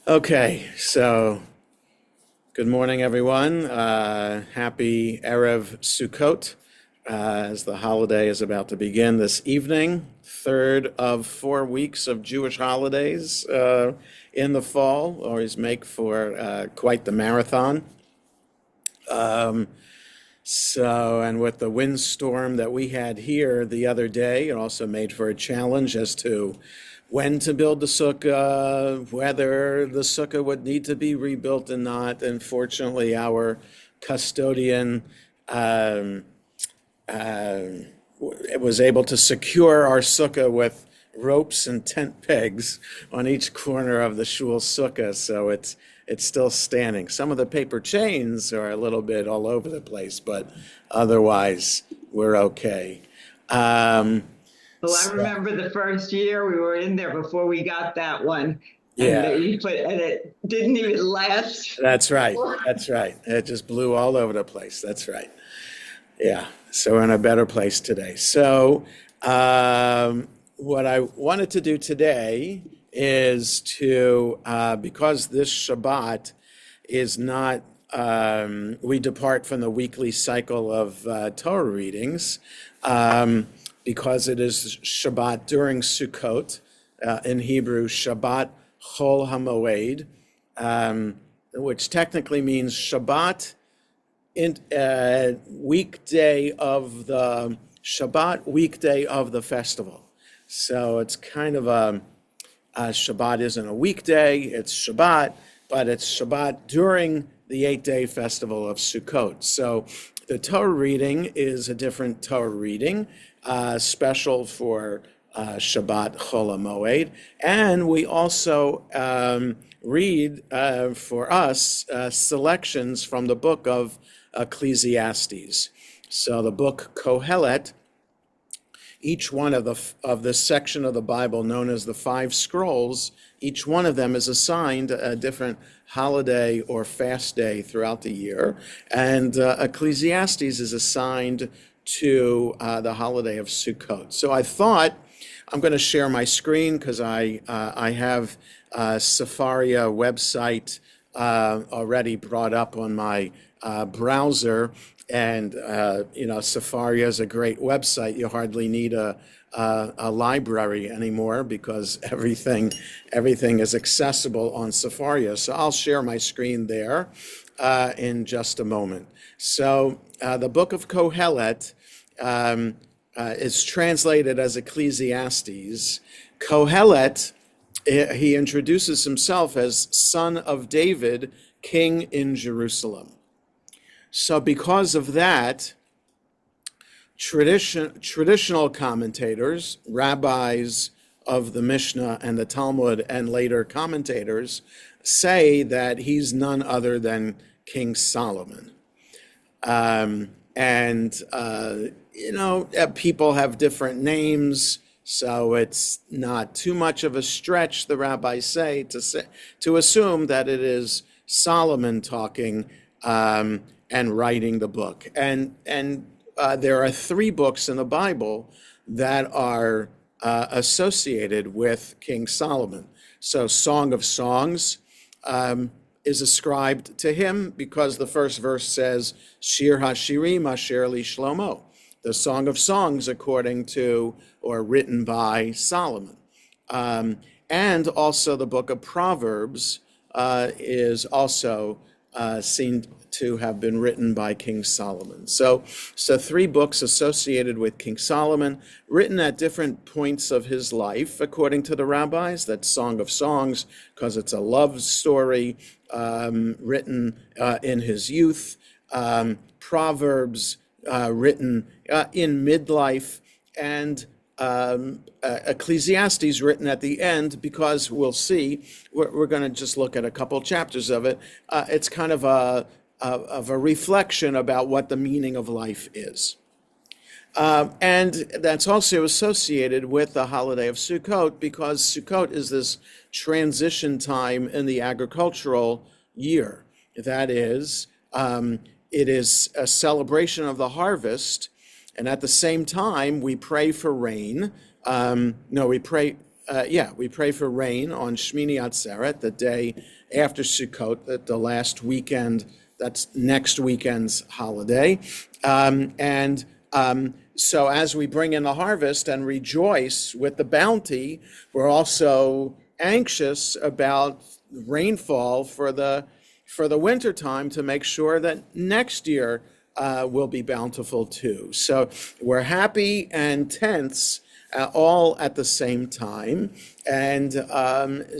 Okay, so good morning, everyone. Happy Erev Sukkot, as the holiday is about to begin this evening. Third of 4 weeks of Jewish holidays in the fall, always make for quite the marathon. And with the windstorm that we had here the other day, it also made for a challenge as to when to build the sukkah, whether the sukkah would need to be rebuilt or not. And fortunately, our custodian um, uh, was able to secure our sukkah with ropes and tent pegs on each corner of the shul sukkah, so it's still standing. Some of the paper chains are a little bit all over the place, but otherwise we're okay. Um, Well, I so, remember the first year we were in there before we got that one, and yeah, it didn't even last. that's right. That's right. It just blew all over the place. That's right. Yeah. So we're in a better place today. So, what I wanted to do today is because this Shabbat is not, we depart from the weekly cycle of Torah readings, because it is Shabbat during Sukkot, in Hebrew, Shabbat Chol HaMoed, which technically means Shabbat weekday of the Shabbat weekday of the festival. So it's kind of Shabbat isn't a weekday, it's Shabbat, but it's Shabbat during the 8-day festival of Sukkot. So the Torah reading is a different Torah reading, special for Shabbat Chol HaMoed. And we also read for us selections from the book of Ecclesiastes. So the book Kohelet, each one of this section of the Bible known as the five scrolls, each one of them is assigned a different holiday or fast day throughout the year. And Ecclesiastes is assigned to the holiday of Sukkot. So I thought I'm going to share my screen because I have Safaria website already brought up on my browser, and Safaria is a great website. You hardly need a library anymore because everything is accessible on Safaria. So I'll share my screen there in just a moment. So the book of Kohelet is translated as Ecclesiastes. Kohelet, he introduces himself as son of David, king in Jerusalem. So because of that, traditional commentators, rabbis of the Mishnah and the Talmud, and later commentators say that he's none other than King Solomon. People have different names, so it's not too much of a stretch, the rabbis say, to assume that it is Solomon talking and writing the book. And there are 3 books in the Bible that are associated with King Solomon. So Song of Songs is ascribed to him because the first verse says, Shir HaShirim Asher Li Shlomo, the Song of Songs according to or written by Solomon. And also the book of Proverbs is also seen to have been written by King Solomon. So 3 books associated with King Solomon, written at different points of his life, according to the rabbis. That's Song of Songs, because it's a love story written in his youth. Proverbs written in midlife, and Ecclesiastes written at the end, because we'll see, we're going to just look at a couple chapters of it. It's kind of a reflection about what the meaning of life is. And that's also associated with the holiday of Sukkot, because Sukkot is this transition time in the agricultural year. That is, it is a celebration of the harvest, and at the same time, we pray for rain. We pray we pray for rain on Shmini Atzeret, the day after Sukkot, the last weekend. That's next weekend's holiday. So as we bring in the harvest and rejoice with the bounty, we're also anxious about rainfall for the winter time to make sure that next year will be bountiful too. So we're happy and tense all at the same time. And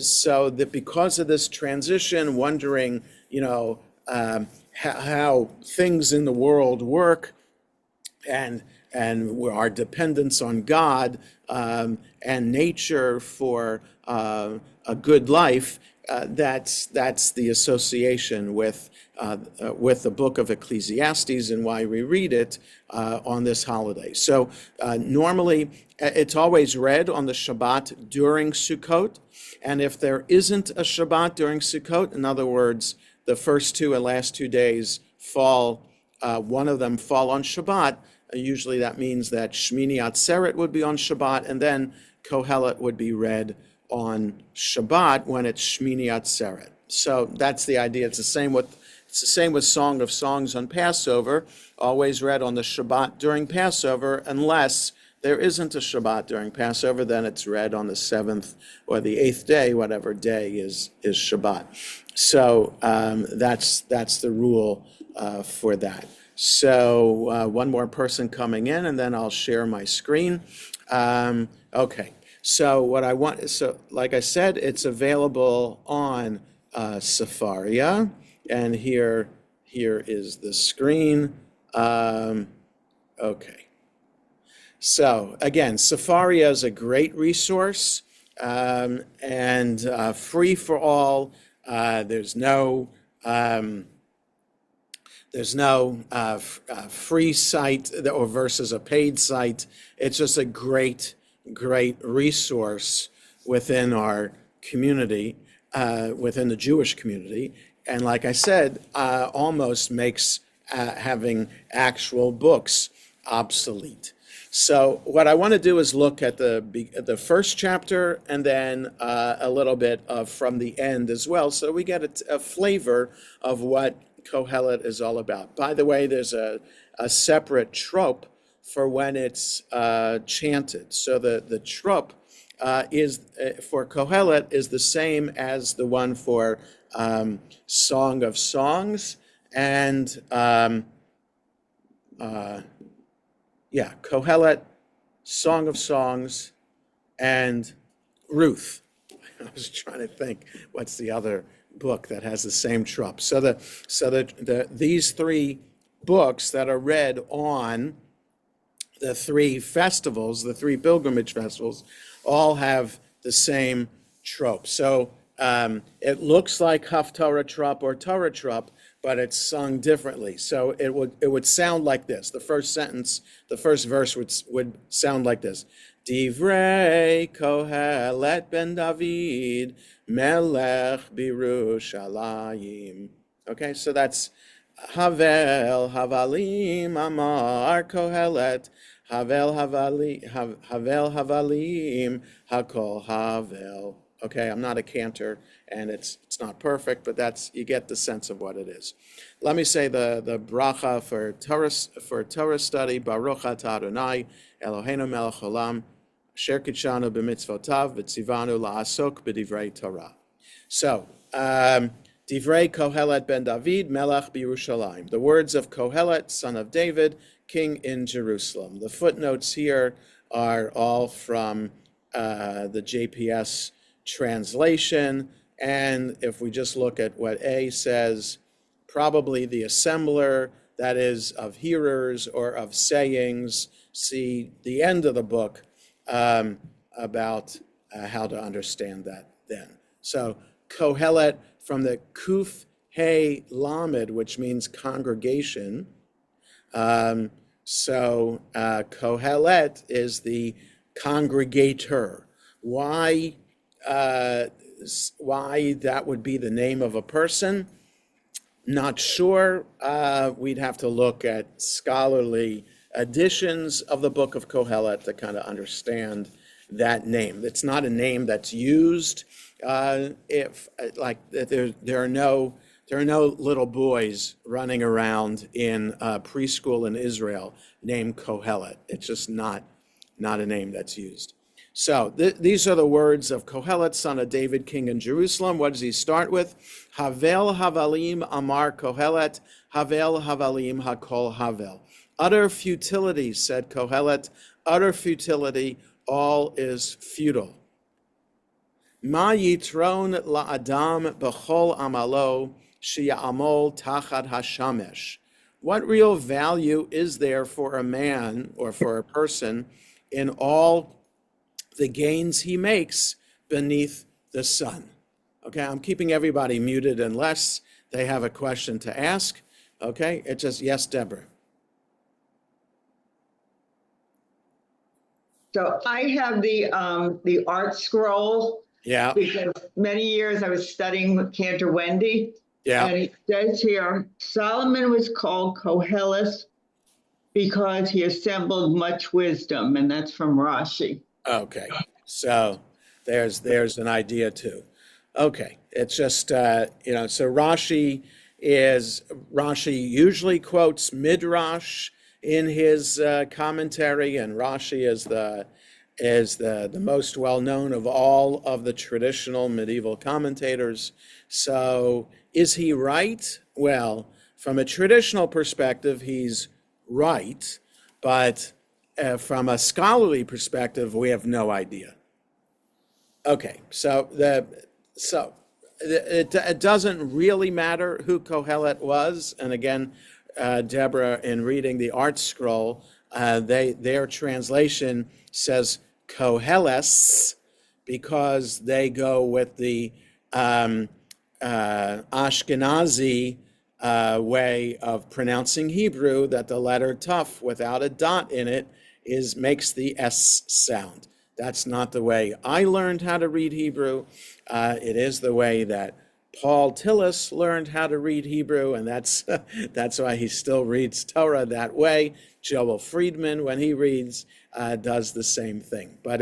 so that because of this transition, wondering, how things in the world work, and our dependence on God and nature for a good life. That's the association with the book of Ecclesiastes and why we read it on this holiday. So normally it's always read on the Shabbat during Sukkot, and if there isn't a Shabbat during Sukkot, in other words, the first two and last 2 days fall, one of them fall on Shabbat. Usually that means that Shmini Atzeret would be on Shabbat, and then Kohelet would be read on Shabbat when it's Shmini Atzeret. So that's the idea. It's the same with Song of Songs on Passover, always read on the Shabbat during Passover, unless there isn't a Shabbat during Passover, then it's read on the 7th or the 8th day, whatever day is Shabbat. So that's the rule for that. So one more person coming in, and then I'll share my screen. Okay. So like I said, it's available on Sefaria, and here is the screen. Okay. So again, Sefaria is a great resource and free for all. There's no free site or versus a paid site. It's just a great resource within our community, within the Jewish community. And like I said, almost makes having actual books obsolete. So what I want to do is look at the first chapter and then a little bit from the end as well, so we get a flavor of what Kohelet is all about. By the way, there's a separate trope for when it's chanted. So the trope is for Kohelet is the same as the one for Song of Songs and Kohelet, Song of Songs, and Ruth. I was trying to think what's the other book that has the same trope. So these three books that are read on the three festivals, the three pilgrimage festivals, all have the same trope. So it looks like Haftarah trop or Torah trop, but it's sung differently. So it would sound like this. The first sentence, the first verse would sound like this. Divrei Kohelet ben David, Melech Birushalayim. Okay, so that's Havel Havalim Amar Kohelet, Havel Havalim Hakol Havel. Okay, I'm not a cantor, and it's not perfect, but you get the sense of what it is. Let me say the bracha for Torah study. Baruch atah Adonai Eloheinu melech haolam, asher kitshanu b'mitzvotav v'tzivanu la'asok b'divrei Torah. So, Divrei Kohelet ben David, Melech b'Yerushalayim. The words of Kohelet, son of David, king in Jerusalem. The footnotes here are all from the JPS translation, and if we just look at what A says, probably the assembler, that is, of hearers or of sayings, see the end of the book about how to understand that then. So Kohelet from the Kuf He Lamed, which means congregation. So Kohelet is the congregator. Why that would be the name of a person? Not sure. We'd have to look at scholarly editions of the book of Kohelet to kind of understand that name. It's not a name that's used. If like there are no little boys running around in preschool in Israel named Kohelet. It's just not a name that's used. So these are the words of Kohelet, son of David, king in Jerusalem. What does he start with? Havel havalim amar Kohelet, Havel havalim hakol havel. Utter futility, said Kohelet, utter futility, all is futile. Ma yitron la'adam b'chol amalo she'amol tachad hashamesh. What real value is there for a man or for a person in all the gains he makes beneath the sun? Okay, I'm keeping everybody muted unless they have a question to ask. Okay, it's just, yes, Deborah. So I have the art scroll. Yeah. Because many years I was studying with Cantor Wendy. Yeah. And it says here, Solomon was called Kohelet because he assembled much wisdom, and that's from Rashi. Okay, so there's an idea too. Okay, it's just so Rashi usually quotes Midrash in his commentary, and Rashi is the most well-known of all of the traditional medieval commentators. So is he right? Well, from a traditional perspective, he's right, but from a scholarly perspective, we have no idea. Okay, so it doesn't really matter who Kohelet was, and again, Deborah, in reading the art scroll, their translation says Koheles because they go with the Ashkenazi way of pronouncing Hebrew, that the letter Tuf without a dot in it makes the S sound. That's not the way I learned how to read Hebrew. It is the way that Paul Tillis learned how to read Hebrew, and that's why he still reads Torah that way. Joel Friedman, when he reads, does the same thing. But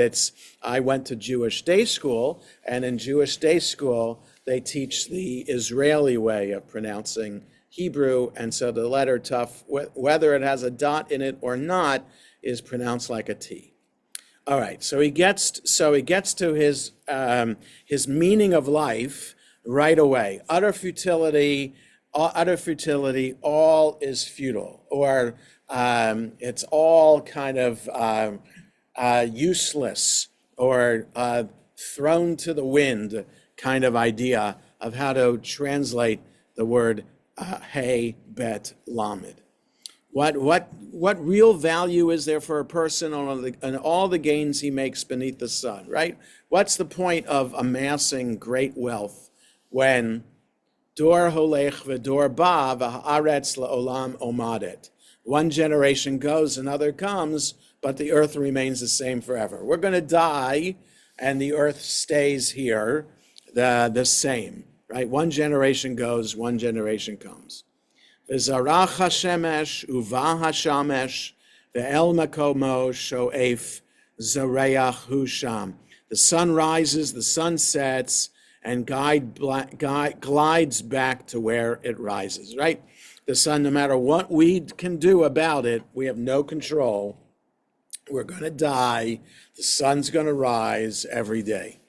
I went to Jewish day school, and in Jewish day school, they teach the Israeli way of pronouncing Hebrew, and so the letter Tuf, whether it has a dot in it or not, is pronounced like a T. All right, so he gets to his meaning of life right away. Utter futility, all is futile, or it's all kind of useless, or thrown to the wind kind of idea of how to translate the word hey, bet, lamed. What real value is there for a person on all the gains he makes beneath the sun, right? What's the point of amassing great wealth when dor holech v'dor ba v'haaretz la'olam omadet? One generation goes, another comes, but the earth remains the same forever. We're going to die, and the earth stays here the same, right? One generation goes, one generation comes. V'zarach hashemesh uva hashamesh ve'el makomo sho'ef zareach husham. The sun rises, the sun sets, and glides back to where it rises, right? The sun, no matter what we can do about it, we have no control. We're going to die. The sun's going to rise every day.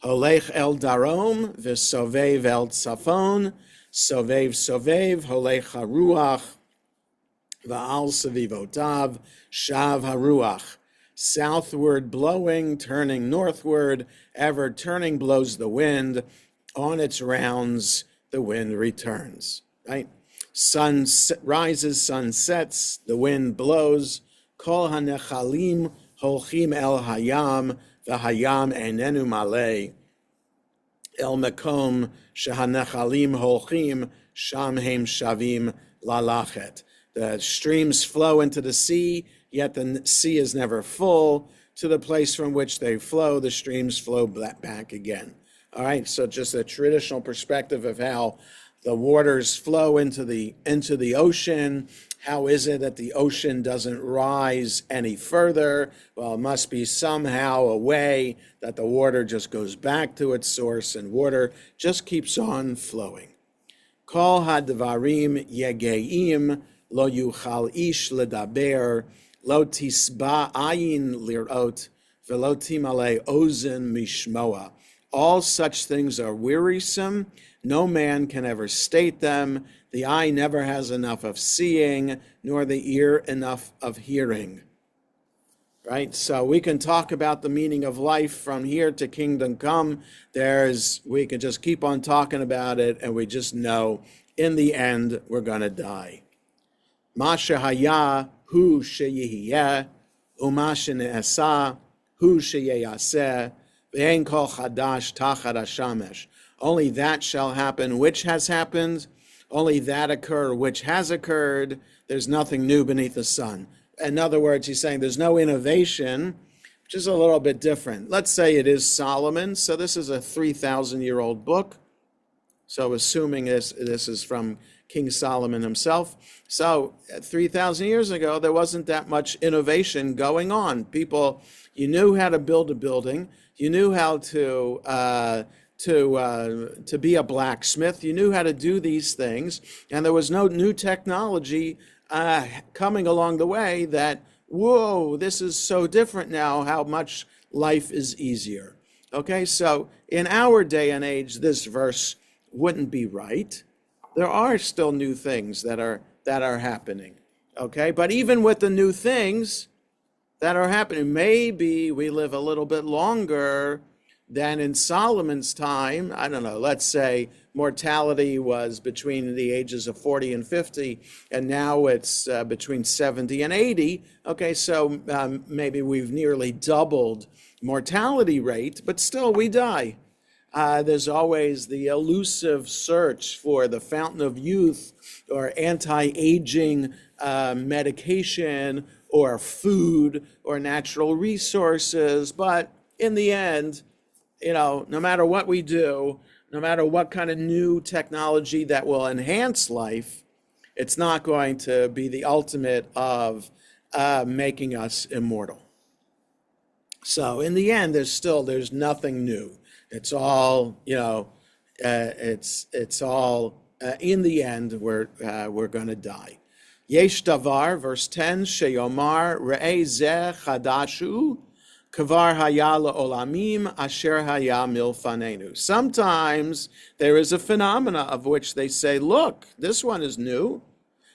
Holech el darom v'sovev el tzafon. Sovev, sovev, holech haruach, va'al savivotav, shav haruach. Southward blowing, turning northward, ever turning blows the wind. On its rounds, the wind returns, right? Sun rises, sun sets, the wind blows. Kol hanechalim holchim el hayam, v'hayam enenu maleh. El makom shehanechalim holchim sham heim shavim lalachet. The streams flow into the sea, yet the sea is never full. To the place from which they flow, the streams flow back again. All right, so just a traditional perspective of how the waters flow into the ocean, How is it that the ocean doesn't rise any further? Well, it must be somehow a way that the water just goes back to its source and water just keeps on flowing. Kol hadvarim yegeim lo yuchal ish ledaber lo tisba ayin lirot velo timale ozen mishmoa. All such things are wearisome. No man can ever state them. The eye never has enough of seeing, nor the ear enough of hearing. Right? So we can talk about the meaning of life from here to kingdom come. We can just keep on talking about it, and we just know in the end we're going to die. Ma shehaya hu sheyihiyeh, u'ma shene'asa hu sheyeyaseh, ve'en kol chadash tachat hashamesh. Only that shall happen which has happened. Only that occur which has occurred. There's nothing new beneath the sun. In other words, he's saying there's no innovation, which is a little bit different. Let's say it is Solomon. So this is a 3,000-year-old book. So assuming this is from King Solomon himself. So 3,000 years ago, there wasn't that much innovation going on. People, you knew how to build a building. You knew how to be a blacksmith. You knew how to do these things. And there was no new technology coming along the way that, whoa, this is so different now, how much life is easier. Okay, so in our day and age, this verse wouldn't be right. There are still new things that are happening. Okay, but even with the new things that are happening, maybe we live a little bit longer than in Solomon's time. I don't know, let's say mortality was between the ages of 40 and 50, and now it's between 70 and 80. Okay, so maybe we've nearly doubled mortality rate, but still we die. There's always the elusive search for the fountain of youth or anti-aging medication or food or natural resources. But in the end, no matter what we do, no matter what kind of new technology that will enhance life, it's not going to be the ultimate of making us immortal. So in the end, there's nothing new. It's all, it's all, in the end, we're going to die. Yesh davar, verse 10, sheyomar re'eh zeh chadashu, kavar haya la'olamim asher haya milfanenu. Sometimes there is a phenomena of which they say, look, this one is new.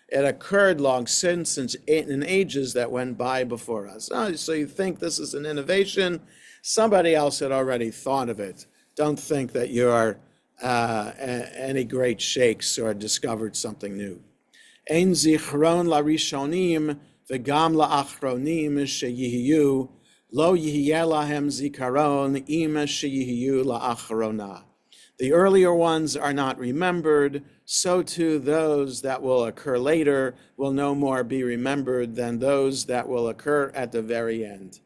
It occurred long since in ages that went by before us. So you think this is an innovation? Somebody else had already thought of it. Don't think that you're any great sheikhs or discovered something new. Ein zichron larishonim v'gam la'achronim sheyihiyu lo yihiyeh lahem zikaron im sheyihiyu la'achrona. The earlier ones are not remembered, so too those that will occur later will no more be remembered than those that will occur at the very end.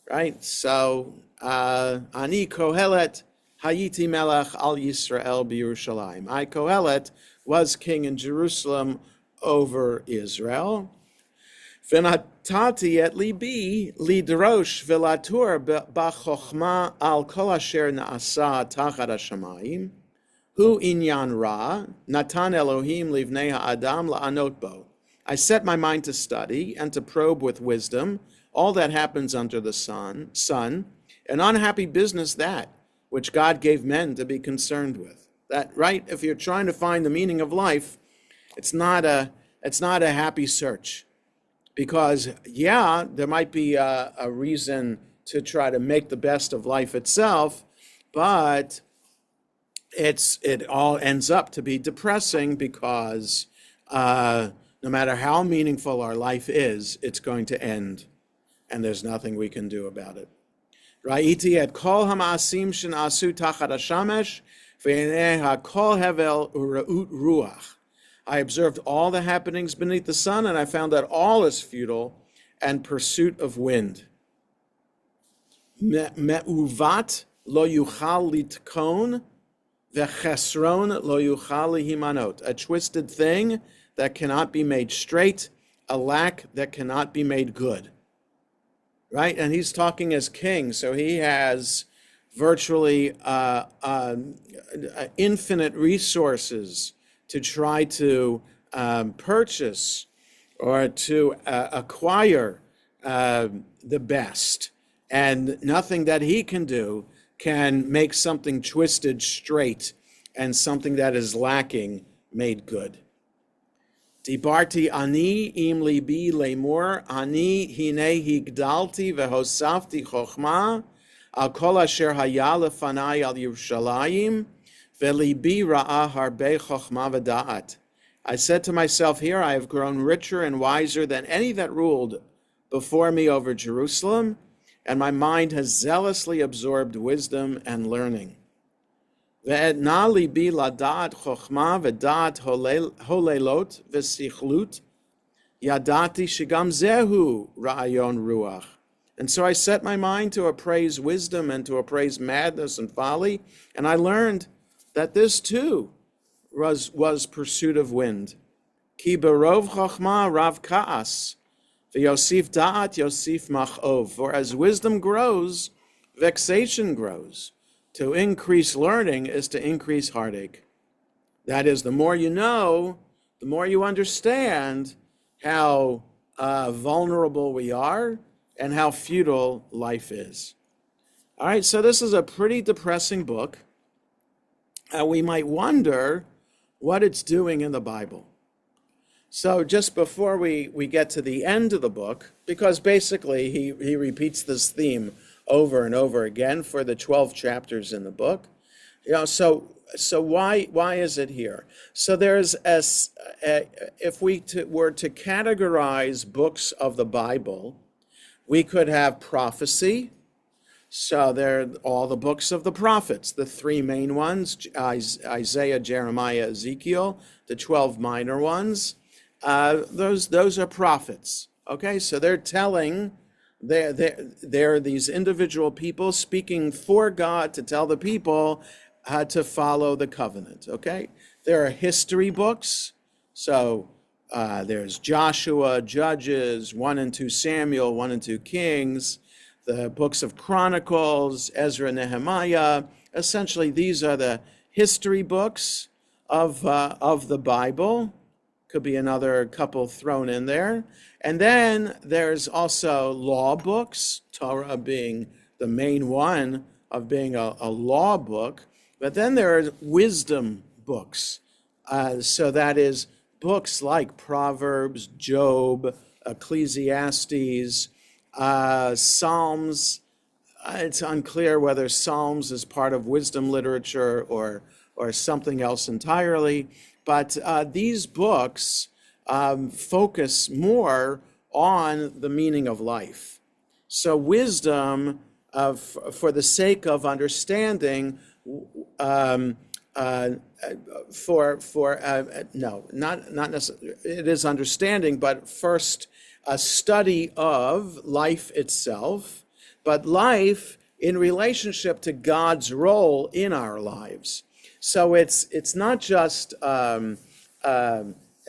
Right? So, Ani Kohelet Hayiti Melech al Yisrael b'Yerushalayim. I, Kohelet, was king in Jerusalem over Israel. V'natati et libi lidrosh v'latur b'chochma al kol asher na'asa tachat hashamayim. Hu inyan ra, natan Elohim livnei ha'adam la'anot bo. I set my mind to study and to probe with wisdom all that happens under the sun, an unhappy business that, which God gave men to be concerned with. That, right? If you're trying to find the meaning of life, it's not a happy search. Because, yeah, there might be a reason to try to make the best of life itself, but it all ends up to be depressing because no matter how meaningful our life is, it's going to end, and there's nothing we can do about it. Ra'iti et kol hama'asim shen'asu tachat hashamesh ve'enei ha'kol hevel u'ra'ut ruach. I observed all the happenings beneath the sun, and I found that all is futile and pursuit of wind. Me'uvat lo yuchal litkon, v'chesron lo yuchal lihimanot. A twisted thing that cannot be made straight, a lack that cannot be made good. Right? And he's talking as king, so he has virtually infinite resources to try to purchase or to acquire the best. And nothing that he can do can make something twisted straight and something that is lacking made good. Dibarti ani im libi lemor, ani hine higdalti vehosafti chochma, al kol asher haya lefanai al Yerushalayim, velibi ra'ah harbe chochma v'da'at. I said to myself, here I have grown richer and wiser than any that ruled before me over Jerusalem, and my mind has zealously absorbed wisdom and learning. Ve'etna libi ladat chochma v'dat holelot v'sichlut yadati shigam zehu ra'ayon ruach. And so I set my mind to appraise wisdom and to appraise madness and folly, and I learned that this too was pursuit of wind. Ki berov chochma rav ka'as v'yosif da'at yosif machov. For as wisdom grows, vexation grows. To increase learning is to increase heartache. That is, the more you know, the more you understand how vulnerable we are and how futile life is. All right, so this is a pretty depressing book. We might wonder what it's doing in the Bible. So just before we get to the end of the book, because basically he repeats this theme over and over again for the 12 chapters in the book. So why is it here? So there's if we were to categorize books of the Bible, we could have prophecy. So they're all the books of the prophets, the three main ones, Isaiah, Jeremiah, Ezekiel, the 12 minor ones. Those are prophets. Okay, so they're telling. They're these individual people speaking for God to tell the people to follow the covenant, okay? There are history books. So there's Joshua, Judges, 1 and 2 Samuel, 1 and 2 Kings, the books of Chronicles, Ezra, Nehemiah. Essentially, these are the history books of the Bible. Could be another couple thrown in there. And then there's also law books, Torah being the main one of being a law book. But then there are wisdom books. So that is books like Proverbs, Job, Ecclesiastes, Psalms. It's unclear whether Psalms is part of wisdom literature or something else entirely. But these books focus more on the meaning of life. So wisdom, for the sake of understanding, no, not necessarily. It is understanding, but first a study of life itself, but life in relationship to God's role in our lives. So it's not just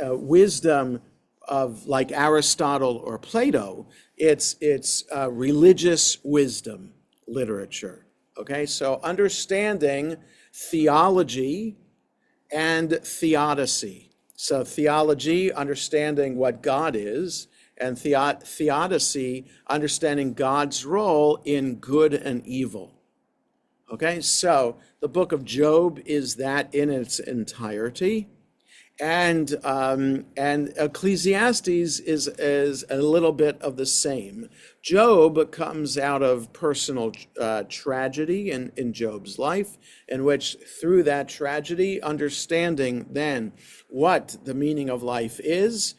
wisdom of like Aristotle or Plato. It's religious wisdom literature. Okay, so understanding theology and theodicy. So theology, understanding what God is, and theodicy, understanding God's role in good and evil. Okay, so the book of Job is that in its entirety, and Ecclesiastes is a little bit of the same. Job comes out of personal tragedy in Job's life, in which through that tragedy, understanding then what the meaning of life is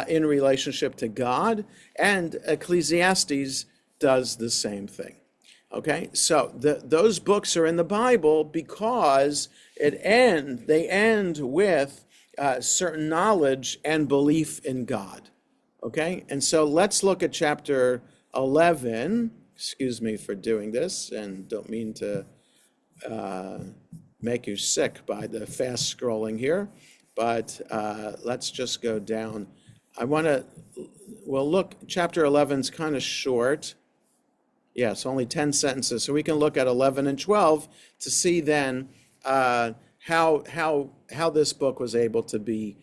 in relationship to God, and Ecclesiastes does the same thing. Okay, so those books are in the Bible because they end with certain knowledge and belief in God. Okay, and so let's look at chapter 11. Excuse me for doing this, and don't mean to make you sick by the fast scrolling here. but let's just go down. We'll look, chapter 11 is kind of short. Yes, only 10 sentences. So we can look at 11 and 12 to see then how this book was able to be.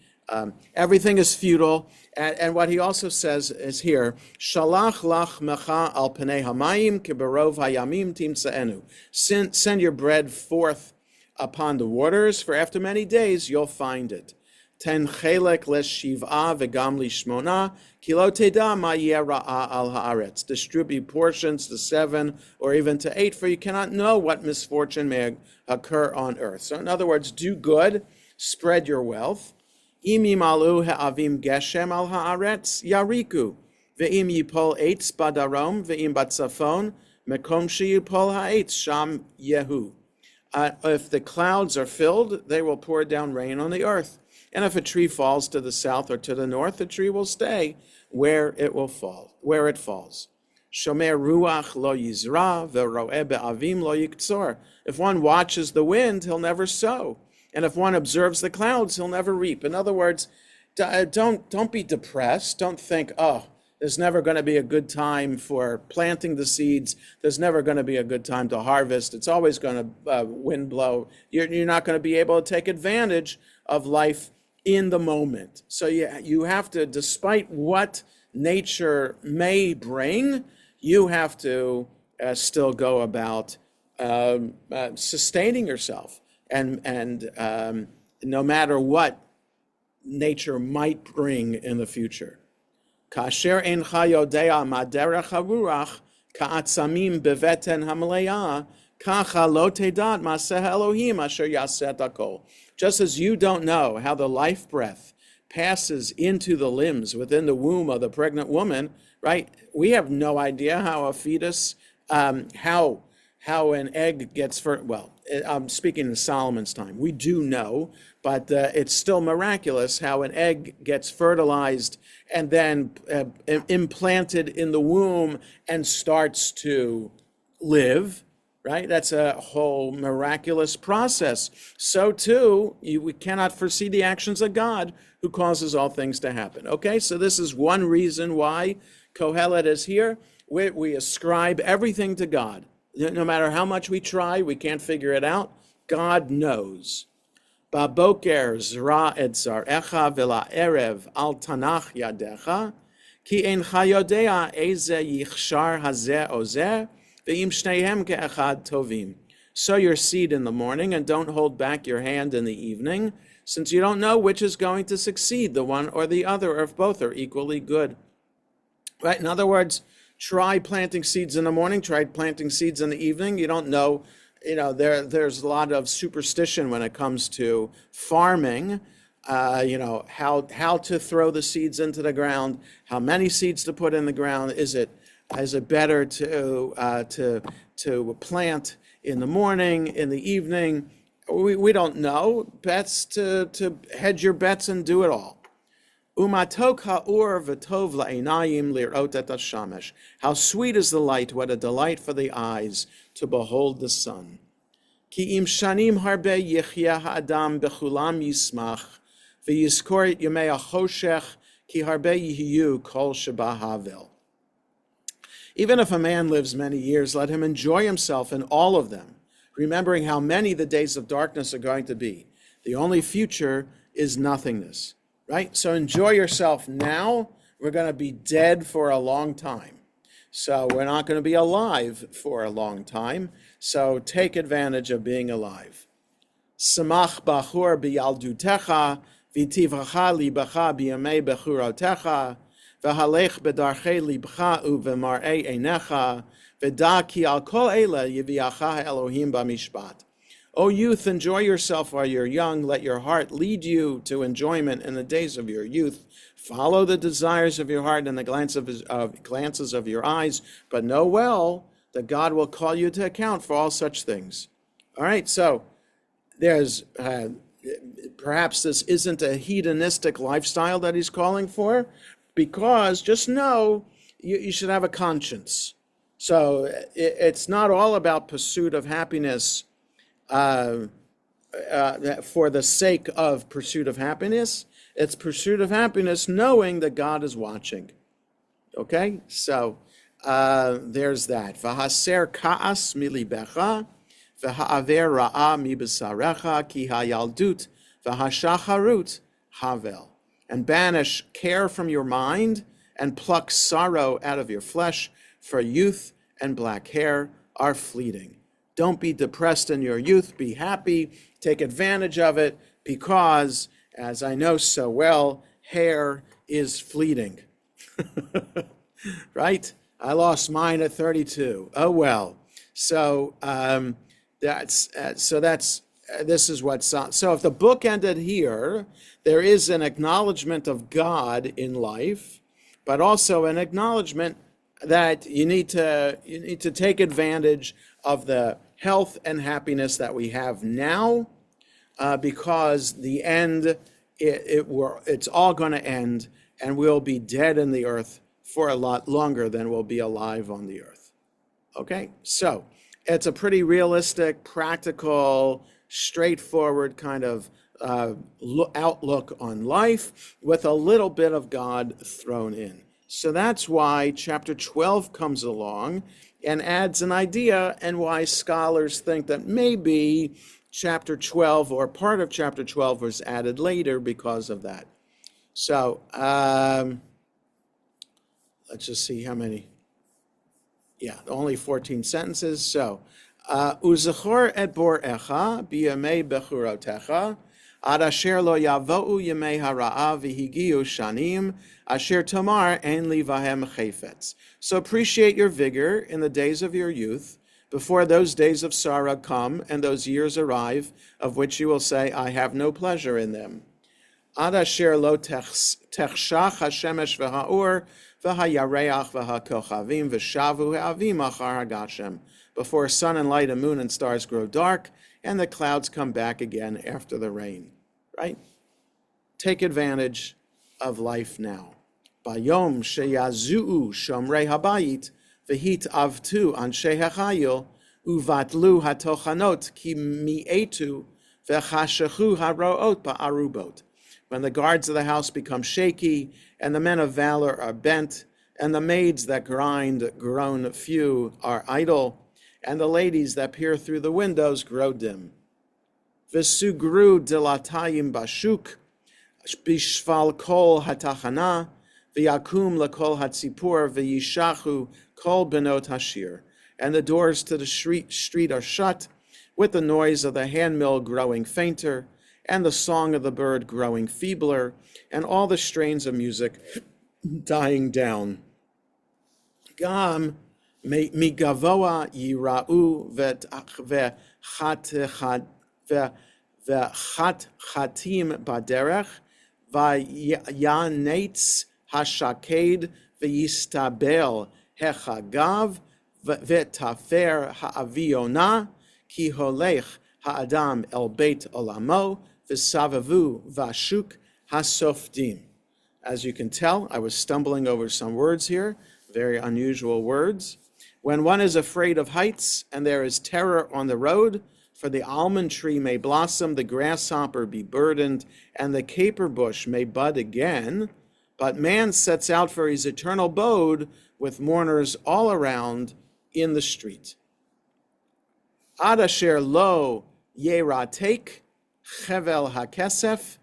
Everything is futile. And what he also says is here, Shalach lach mecha al penei hamayim kibarov hayamim timtsaenu. Send your bread forth upon the waters, for after many days you'll find it. Ten chelek leshiv'a v'gam lishmona kilo teda ma yeh ra'a al haaretz. Distribute portions to 7 or even to 8, for you cannot know what misfortune may occur on earth. So in other words, do good, spread your wealth. Im yimalu ha'avim geshem al haaretz yariku, ve'im yipol eitz badarom, ve'im batzafon mekom sheyipol ha'etz sham yehu. If the clouds are filled, they will pour down rain on the earth. And if a tree falls to the south or to the north, the tree will stay where it falls. Shomer ruach lo yizra ve'ro'eh be'avim lo yiktzor. If one watches the wind, he'll never sow. And if one observes the clouds, he'll never reap. In other words, don't be depressed. Don't think, oh, there's never going to be a good time for planting the seeds. There's never going to be a good time to harvest. It's always going to wind blow. You're not going to be able to take advantage of life in the moment. So you have to, despite what nature may bring, you have to still go about sustaining yourself. And no matter what nature might bring in the future. Kasher eincha yodea ma derech haruach ka'atzamim beveten hamaleah kacha lo tedat ma'aseh Elohim asher yaseh hakol. Just as you don't know how the life breath passes into the limbs within the womb of the pregnant woman, right? We have no idea how a fetus, how an egg gets well, I'm speaking in Solomon's time. We do know, but it's still miraculous how an egg gets fertilized and then implanted in the womb and starts to live, right? That's a whole miraculous process. So too, we cannot foresee the actions of God who causes all things to happen. Okay, so this is one reason why Kohelet is here. We ascribe everything to God. No matter how much we try, we can't figure it out. God knows. Baboker zra et zarecha vela erev al tanach yadecha, ki eincha yodea eze yichshar hazeh ozeh, ve'im shneihem ke'echad tovim. Sow your seed in the morning and don't hold back your hand in the evening, since you don't know which is going to succeed, the one or the other, or if both are equally good. Right? In other words, try planting seeds in the morning, try planting seeds in the evening. You don't know, there's a lot of superstition when it comes to farming, how to throw the seeds into the ground, how many seeds to put in the ground. Is it better to plant in the morning, in the evening? We don't know. Bets to hedge your bets and do it all. Umatok ha'ur v'tov la'einayim lirot et hashamesh. How sweet is the light, what a delight for the eyes to behold the sun. Ki im shanim harbe yechya ha'adam bechulam yismach v'yizkor et yemei ha'choshech ki harbe yihiyu kol sheba havel. Even if a man lives many years, let him enjoy himself in all of them, remembering how many the days of darkness are going to be. The only future is nothingness. Right? So enjoy yourself now. We're going to be dead for a long time. So we're not going to be alive for a long time. So take advantage of being alive. Samach bachur biyaldutecha, v'tivracha libacha biyamei bechurotecha, v'halech bedarchei libcha u'v'mar'ei einecha, v'da ki al kol eila yiviacha Elohim b'mishpat. O youth, enjoy yourself while you're young. Let your heart lead you to enjoyment in the days of your youth. Follow the desires of your heart and the glances of your eyes, but know well that God will call you to account for all such things. All right, so there's perhaps this isn't a hedonistic lifestyle that he's calling for, because just know you should have a conscience. So it's not all about pursuit of happiness for the sake of pursuit of happiness. It's pursuit of happiness knowing that God is watching. Okay, so there's that. V'haser ka'as milibecha, v'ha'aver ra'a mibesarecha, ki ha'yaldut, v'ha'shacharut havel. And banish care from your mind, and pluck sorrow out of your flesh, for youth and black hair are fleeting. Don't be depressed in your youth. Be happy. Take advantage of it, because, as I know so well, hair is fleeting. Right? I lost mine at 32. Oh well. So this is what's so. If the book ended here, there is an acknowledgement of God in life, but also an acknowledgement that you need to take advantage of the health and happiness that we have now, because the end, it's all going to end, and we'll be dead in the earth for a lot longer than we'll be alive on the earth. Okay, so it's a pretty realistic, practical, straightforward kind of outlook on life with a little bit of God thrown in. So that's why chapter 12 comes along and adds an idea, and why scholars think that maybe chapter 12 or part of chapter 12 was added later because of that. So let's just see how many. Yeah, only 14 sentences. So, Uzachor et borecha biyamei bechurotecha, ad asher lo yavo'u yemei hara'a v'higiu shanim, asher tomar ein li vahem chayfetz. So appreciate your vigor in the days of your youth, before those days of sorrow come and those years arrive, of which you will say, I have no pleasure in them. Ad asher lo techshach hashemesh v'ha'ur, v'hayareach v'hakochavim v'shavu ha'avim achar hagashem. Before sun and light and moon and stars grow dark, and the clouds come back again after the rain. Right? Take advantage of life now. Bayom sheyazu'u shomrei habayit, v'hit avtu anshe hachayil, uvatlu hatochanot ki mi'etu, v'chashechu haro'ot ba'arubot. When the guards of the house become shaky, and the men of valor are bent, and the maids that grind grown few are idle, and the ladies that peer through the windows grow dim. V'sugru dilatayim bashuk, bishval kol hatachana, v'yakum lekol hatzipur, v'yishachu kol benot hashir. And the doors to the street are shut, with the noise of the handmill growing fainter, and the song of the bird growing feebler, and all the strains of music dying down. Gam migavoa yira'u v'chat chatim baderech, v'yanetz hashaked v'yistabel hechagav v'tafer ha'aviona, ki holech ha'adam el beit olamo, v'savavu v'ashuk hasofdim. As you can tell, I was stumbling over some words here, very unusual words. When one is afraid of heights and there is terror on the road, for the almond tree may blossom, the grasshopper be burdened, and the caper bush may bud again, but man sets out for his eternal abode with mourners all around in the street. Ad asher lo yeratek chevel hakesef,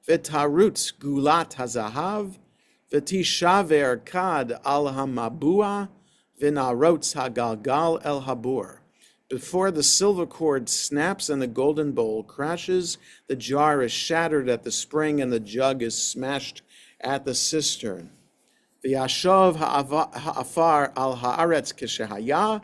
v'tarutz gulat hazahav, v'tishaver kad al hamabua, v'narotz hagalgal el habur. Before the silver cord snaps and the golden bowl crashes, the jar is shattered at the spring and the jug is smashed at the cistern. V'yashov ha'afar al haaretz k'shehaya,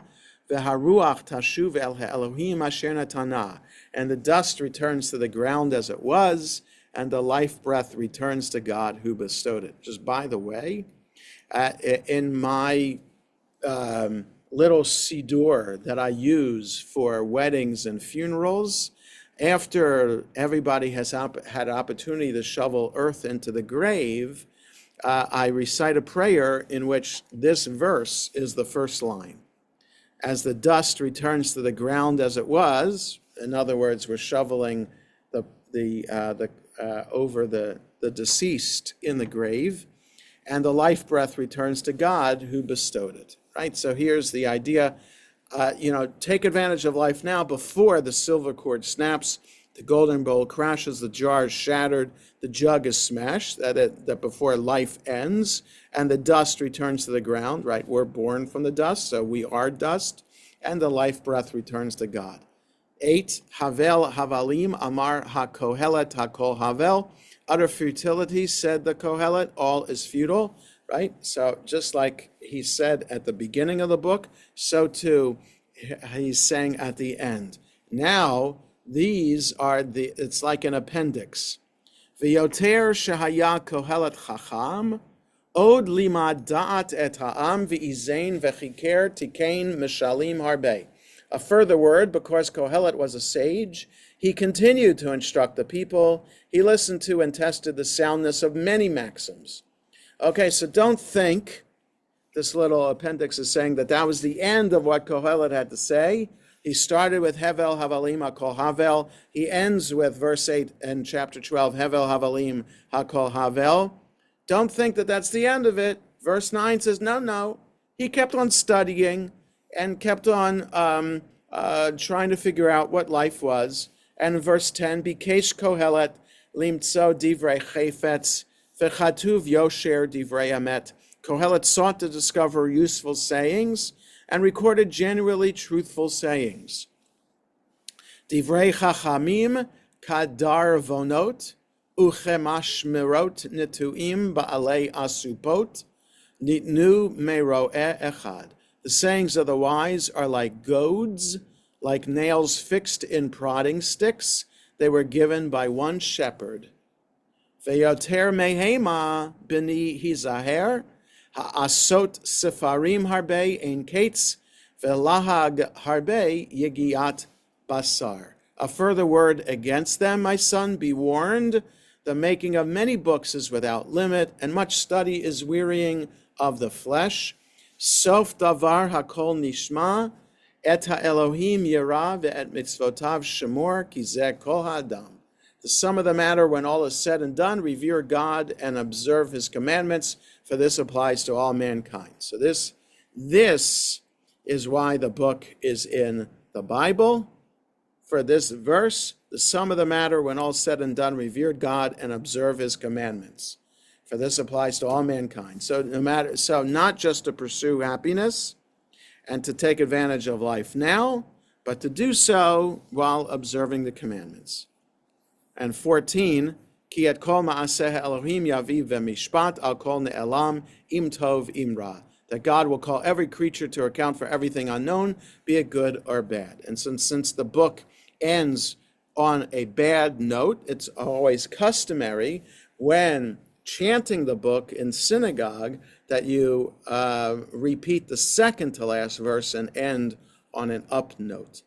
v'haruach tashuv el ha'elohim asher natana. And the dust returns to the ground as it was, and the life breath returns to God who bestowed it. Just by the way, in my little siddur that I use for weddings and funerals, after everybody has had opportunity to shovel earth into the grave, I recite a prayer in which this verse is the first line. As the dust returns to the ground as it was, in other words, we're shoveling over the deceased in the grave, and the life breath returns to God who bestowed it, right? So here's the idea, take advantage of life now before the silver cord snaps, the golden bowl crashes, the jar is shattered, the jug is smashed, that before life ends, and the dust returns to the ground, right? We're born from the dust, so we are dust, and the life breath returns to God. 8, Havel Havalim Amar HaKohelet HaKol Havel. Utter futility, said the Kohelet, all is futile, right? So just like he said at the beginning of the book, so too he's saying at the end. Now, it's like an appendix. V'yoter shehaya Kohelet Chacham, od limad da'at et ha'am v'izein v'chiker tikein mishalim harbe. A further word, because Kohelet was a sage, he continued to instruct the people. He listened to and tested the soundness of many maxims. Okay, so don't think this little appendix is saying that was the end of what Kohelet had to say. He started with Hevel Havalim HaKol Havel. He ends with verse 8 in chapter 12, Hevel Havalim HaKol Havel. Don't think that that's the end of it. Verse 9 says, no. He kept on studying and kept on trying to figure out what life was. And in verse 10, Bikesh Kohelet limtso divrei chayfetz v'chatuv yosher divrei amet. Kohelet sought to discover useful sayings and recorded genuinely truthful sayings. Divrei chachamim kadar vonot uchemashmirot netuim ba'alei asupot nitnu mero'eh echad. The sayings of the wise are like goads, like nails fixed in prodding sticks. They were given by one shepherd. Veyoter mehema b'ni hizaher, ha'asot sefarim harbe ein kates, ve'lahag harbe yegiat basar. A further word against them, my son, be warned. The making of many books is without limit, and much study is wearying of the flesh. Sof davar hakol nishma, et ha'elohim yira ve'et mitzvotav shemor ki zeh kol ha'adam. The sum of the matter, when all is said and done, revere God and observe his commandments, for this applies to all mankind. So this is why the book is in the Bible. For this verse, the sum of the matter, when all said and done, revere God and observe his commandments. For this applies to all mankind. So not just to pursue happiness and to take advantage of life now, but to do so while observing the commandments. And 14, Ki et kol ma'aseh Elohim yaviv v'mishpat al kol ne'elam im tov im ra. That God will call every creature to account for everything unknown, be it good or bad. And since the book ends on a bad note, it's always customary when chanting the book in synagogue that you repeat the second to last verse and end on an up note.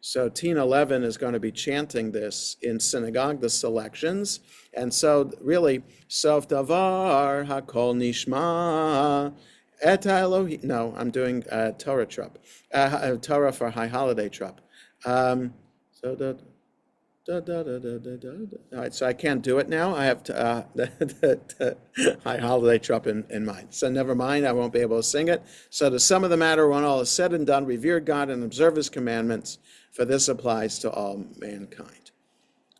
So Teen 11 is going to be chanting this in synagogue, the selections. And so really, Sof Davar HaKol Nishma Et Elohim. No, I'm doing Torah Trup. Torah for High Holiday Trup. All right, so I can't do it now. I have the High Holiday Trup in mind. So never mind, I won't be able to sing it. So the sum of the matter, when all is said and done, revere God and observe his commandments, for this applies to all mankind.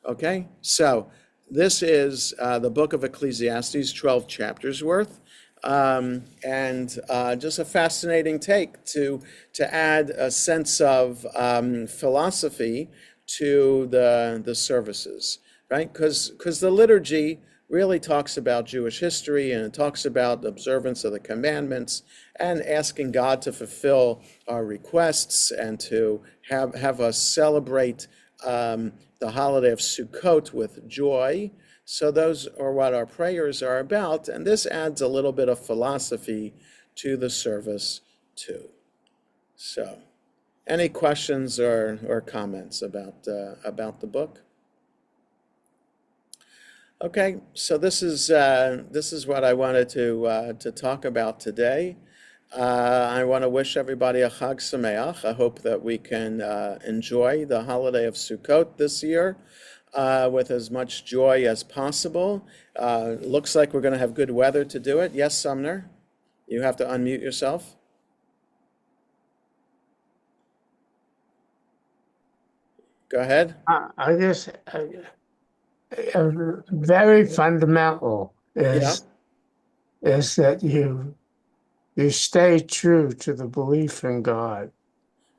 Okay, so this is the book of Ecclesiastes, 12 chapters worth. And just a fascinating take to add a sense of philosophy to the services, right? Because the liturgy really talks about Jewish history, and it talks about the observance of the commandments and asking God to fulfill our requests and to have us celebrate the holiday of Sukkot with joy. So those are what our prayers are about, and this adds a little bit of philosophy to the service too. So, any questions or comments about the book? Okay, so this is what I wanted to talk about today. I want to wish everybody a Chag Sameach. I hope that we can enjoy the holiday of Sukkot this year. with as much joy as possible. Looks like we're going to have good weather to do it. Yes, Sumner, you have to unmute yourself. Go ahead. I just very fundamental Yeah, is that you stay true to the belief in God.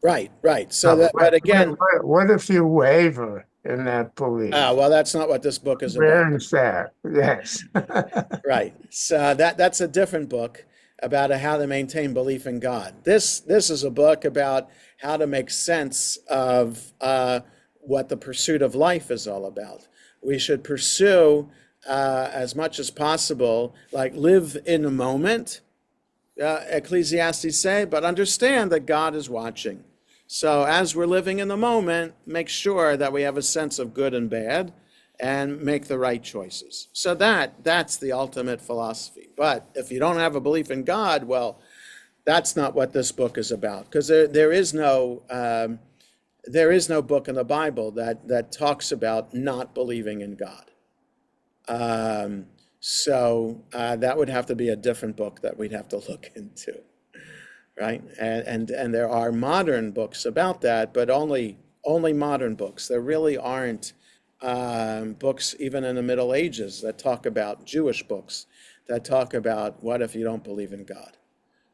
right, right. So So that, but again, what if you waver in that belief? well, that's not what this book is about. Very sad. Yes. Right. So that's a different book about how to maintain belief in God. This is a book about how to make sense of what the pursuit of life is all about. We should pursue as much as possible, like live in the moment, Ecclesiastes say, but understand that God is watching. So as we're living in the moment, make sure that we have a sense of good and bad and make the right choices. So that's the ultimate philosophy. But if you don't have a belief in God, well, that's not what this book is about, because there is no book in the Bible that talks about not believing in God. So that would have to be a different book that we'd have to look into, right? And there are modern books about that, but only modern books. There really aren't books even in the Middle Ages that talk about, Jewish books that talk about what if you don't believe in God.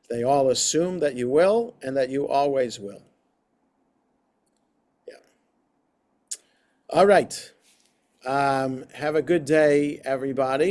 They all assume that you will and that you always will. Yeah. All right. Have a good day, everybody.